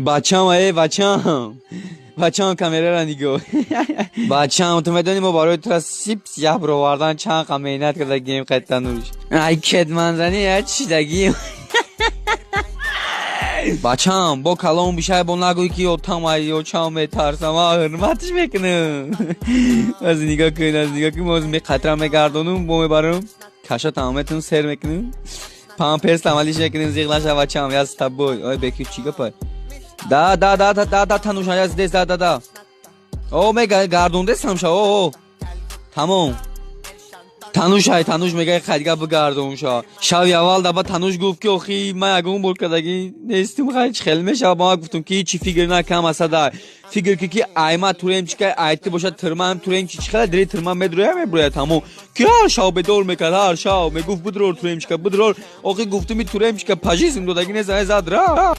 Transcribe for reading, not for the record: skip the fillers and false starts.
بچه‌ام کامیرا را نگاه. بچه‌ام تو میدونی ما برای تو سیب سیاه برو آوردن چند کامینات کرده گیم قطعا نوش. ای کد منزنی هر چی دگی. بچه‌ام با کلام بیشتر با نگوی که اوتامایی و چام میترسم حرمتش میکنم. از نگاه کن موز می خطر میگردونم با میبرم کاشا تمامتون سر میکنم. پام پرس عملیش میکنیم زیغلش بچه‌ام یاز تبوی آی بکی چیگه پای دا تنوش از دست دا او میگه گردونده سمشا او تمام تنوش میگه خدیگه بگردون شا شاوی اول دبا تنوش گفت که اخی من اگه بول کردگی نیستیم خیلی خیلی میشه با گفتم که چی فیگر نکم اصلا فیگر که ایما توریم چیکه ایتی باشد ترمام توریم چی خیلی دری ترمام میبروه تمام که هر شاو بدور میکرد هر شاو میگفت بدرور توریم چیکه بدرور اخی گفتم توریم چیکه پاجیسم دادگی نیست زد را